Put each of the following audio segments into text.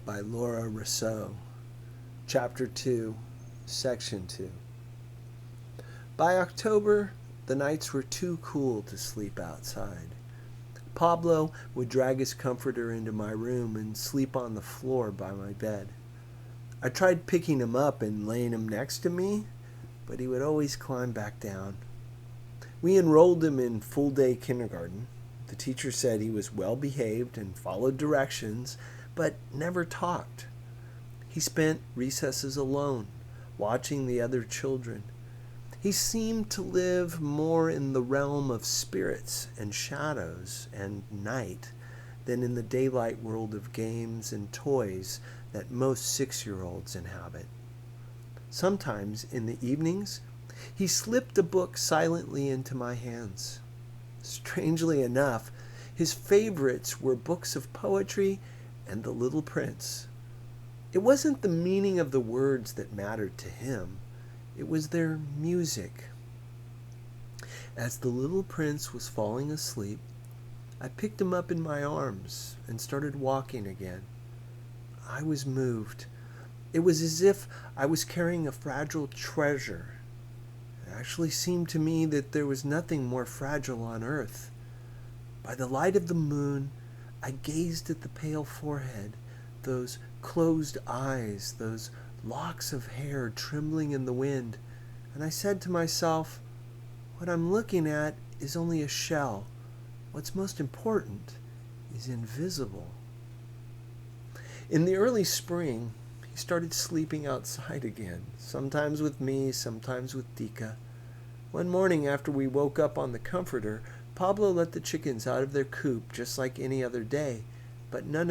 by Laura Resau, Chapter 2, Section 2. By October, the nights were too cool to sleep outside. Pablo would drag his comforter into my room and sleep on the floor by my bed. I tried picking him up and laying him next to me, but he would always climb back down. We enrolled him in full-day kindergarten. The teacher said he was well-behaved and followed directions, but never talked. He spent recesses alone, watching the other children. He seemed to live more in the realm of spirits and shadows and night than in the daylight world of games and toys that most 6-year-olds inhabit. Sometimes, in the evenings, he slipped a book silently into my hands. Strangely enough, his favorites were books of poetry and The Little Prince. It wasn't the meaning of the words that mattered to him. It was their music. As the little prince was falling asleep, I picked him up in my arms and started walking again. I was moved. It was as if I was carrying a fragile treasure. It actually seemed to me that there was nothing more fragile on earth. By the light of the moon, I gazed at the pale forehead, those closed eyes, those locks of hair trembling in the wind, and I said to myself, what I'm looking at is only a shell. What's most important is invisible. In the early spring, he started sleeping outside again, sometimes with me, sometimes with Dika. One morning after we woke up on the comforter, Pablo let the chickens out of their coop just like any other day, but one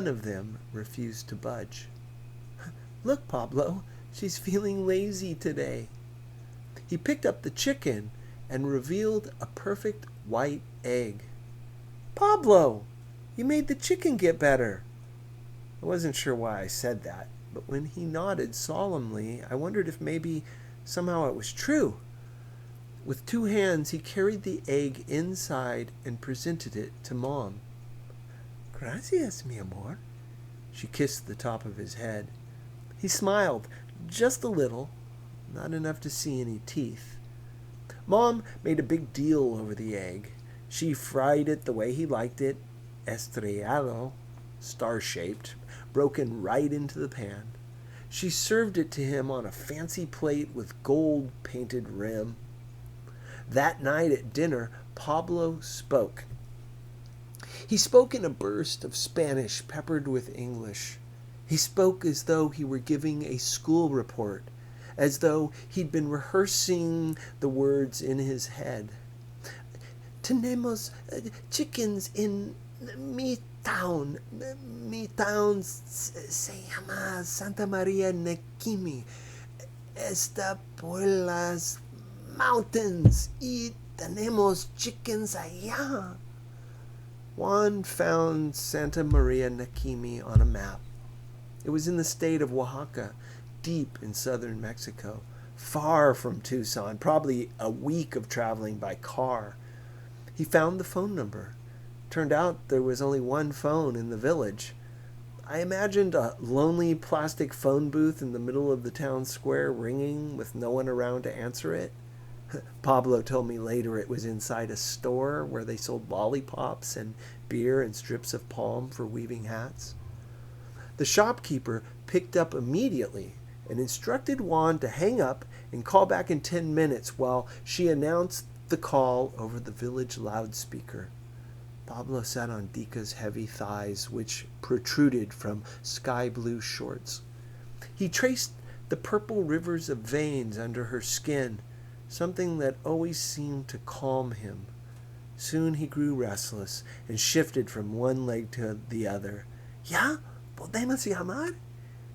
of them refused to budge. Look, Pablo, she's feeling lazy today. He picked up the chicken and revealed a perfect white egg. Pablo, you made the chicken get better. I wasn't sure why I said that, but when he nodded solemnly, I wondered if maybe somehow it was true. With 2 hands, he carried the egg inside and presented it to Mom. Gracias, mi amor. She kissed the top of his head. He smiled, just a little, not enough to see any teeth. Mom made a big deal over the egg. She fried it the way he liked it, estrellado, star-shaped, broken right into the pan. She served it to him on a fancy plate with gold-painted rim. That night at dinner, Pablo spoke. He spoke in a burst of Spanish peppered with English. He spoke as though he were giving a school report, as though he'd been rehearsing the words in his head. Tenemos chickens in mi town. Mi town se llama Santa Maria Nequimi. Está por las mountains y tenemos chickens allá. Juan found Santa Maria Nequimi on a map. It was in the state of Oaxaca, deep in southern Mexico, far from Tucson, probably a week of traveling by car. He found the phone number. Turned out there was only one phone in the village. I imagined a lonely plastic phone booth in the middle of the town square ringing with no one around to answer it. Pablo told me later it was inside a store where they sold lollipops and beer and strips of palm for weaving hats. The shopkeeper picked up immediately and instructed Juan to hang up and call back in 10 minutes while she announced the call over the village loudspeaker. Pablo sat on Dika's heavy thighs, which protruded from sky-blue shorts. He traced the purple rivers of veins under her skin, something that always seemed to calm him. Soon he grew restless and shifted from one leg to the other. Ya, podemos llamar?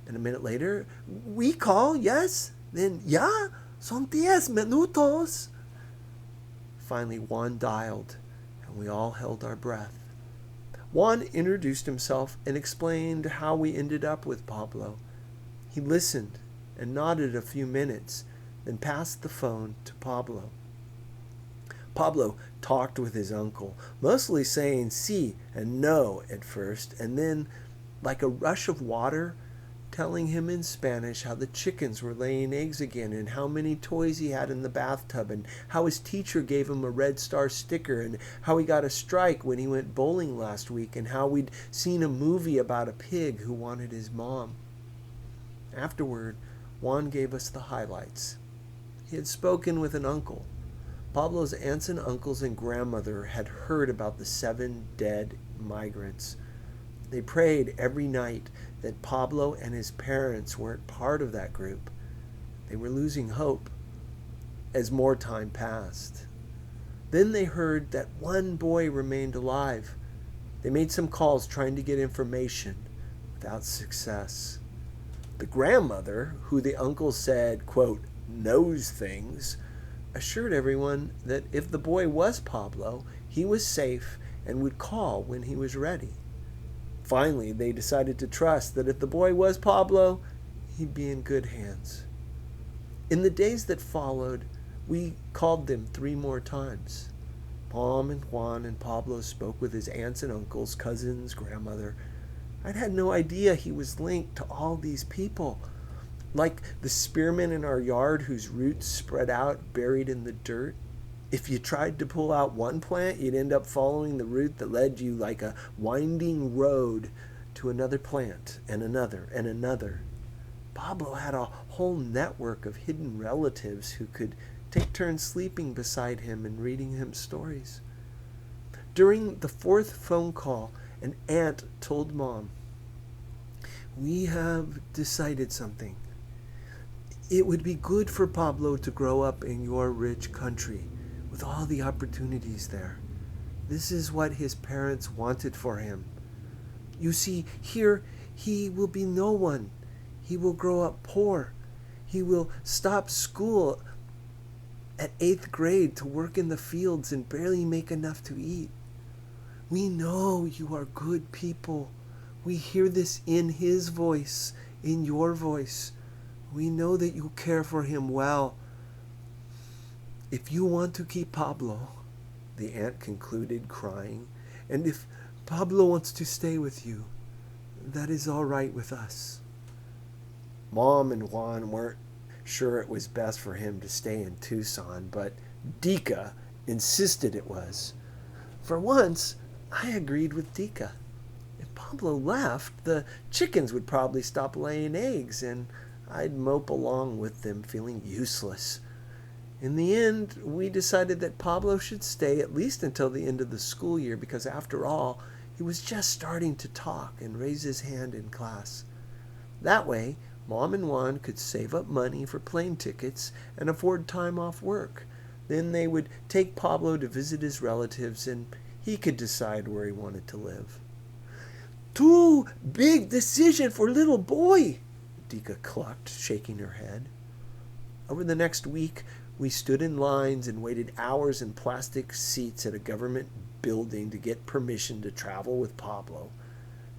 And a minute later, we call, yes? Then, ya, son 10 minutos. Finally, Juan dialed, and we all held our breath. Juan introduced himself and explained how we ended up with Pablo. He listened and nodded a few minutes, then passed the phone to Pablo. Pablo talked with his uncle, mostly saying sí and no at first, and then like a rush of water, telling him in Spanish how the chickens were laying eggs again and how many toys he had in the bathtub and how his teacher gave him a Red Star sticker and how he got a strike when he went bowling last week and how we'd seen a movie about a pig who wanted his mom. Afterward, Juan gave us the highlights. He had spoken with an uncle. Pablo's aunts and uncles and grandmother had heard about the 7 dead migrants. They prayed every night that Pablo and his parents weren't part of that group. They were losing hope as more time passed. Then they heard that one boy remained alive. They made some calls trying to get information without success. The grandmother, who the uncle said, quote, knows things, assured everyone that if the boy was Pablo, he was safe and would call when he was ready. Finally, they decided to trust that if the boy was Pablo, he'd be in good hands. In the days that followed, we called them 3 more times. Mom and Juan and Pablo spoke with his aunts and uncles, cousins, grandmother. I'd had no idea he was linked to all these people. Like the spearmint in our yard whose roots spread out buried in the dirt. If you tried to pull out one plant, you'd end up following the route that led you like a winding road to another plant and another and another. Pablo had a whole network of hidden relatives who could take turns sleeping beside him and reading him stories. During the 4th phone call, an aunt told Mom, "We have decided something. It would be good for Pablo to grow up in your rich country with all the opportunities there. This is what his parents wanted for him. You see, here he will be no one. He will grow up poor. He will stop school at 8th grade to work in the fields and barely make enough to eat. We know you are good people. We hear this in his voice, in your voice. We know that you care for him well. If you want to keep Pablo," the aunt concluded, crying, "and if Pablo wants to stay with you, that is all right with us." Mom and Juan weren't sure it was best for him to stay in Tucson, but Dika insisted it was. For once, I agreed with Dika. If Pablo left, the chickens would probably stop laying eggs, and I'd mope along with them feeling useless. In the end, we decided that Pablo should stay at least until the end of the school year because, after all, he was just starting to talk and raise his hand in class. That way, Mom and Juan could save up money for plane tickets and afford time off work. Then they would take Pablo to visit his relatives, and he could decide where he wanted to live. "Too big decision for little boy," Dika clucked, shaking her head. Over the next week, we stood in lines and waited hours in plastic seats at a government building to get permission to travel with Pablo.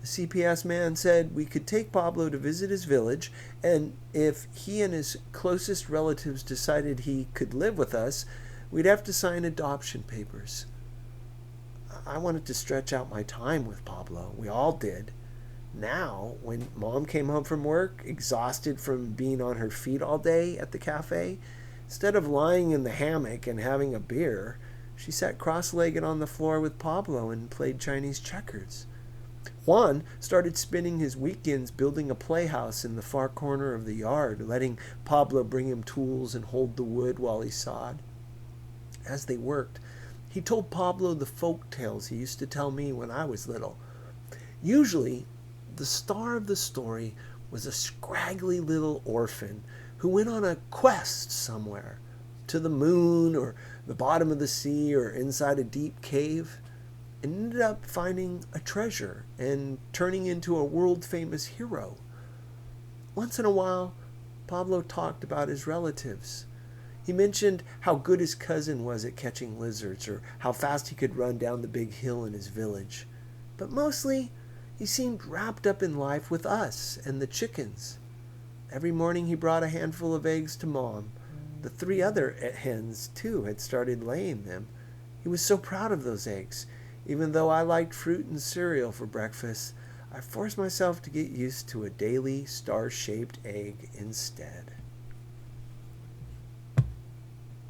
The CPS man said we could take Pablo to visit his village, and if he and his closest relatives decided he could live with us, we'd have to sign adoption papers. I wanted to stretch out my time with Pablo. We all did. Now, when Mom came home from work, exhausted from being on her feet all day at the cafe, instead of lying in the hammock and having a beer, she sat cross-legged on the floor with Pablo and played Chinese checkers. Juan started spending his weekends building a playhouse in the far corner of the yard, letting Pablo bring him tools and hold the wood while he sawed. As they worked, he told Pablo the folk tales he used to tell me when I was little. Usually, the star of the story was a scraggly little orphan who went on a quest somewhere, to the moon or the bottom of the sea or inside a deep cave, and ended up finding a treasure and turning into a world-famous hero. Once in a while, Pablo talked about his relatives. He mentioned how good his cousin was at catching lizards or how fast he could run down the big hill in his village. But mostly, he seemed wrapped up in life with us and the chickens. Every morning he brought a handful of eggs to Mom. The 3 other hens, too, had started laying them. He was so proud of those eggs. Even though I liked fruit and cereal for breakfast, I forced myself to get used to a daily star-shaped egg instead.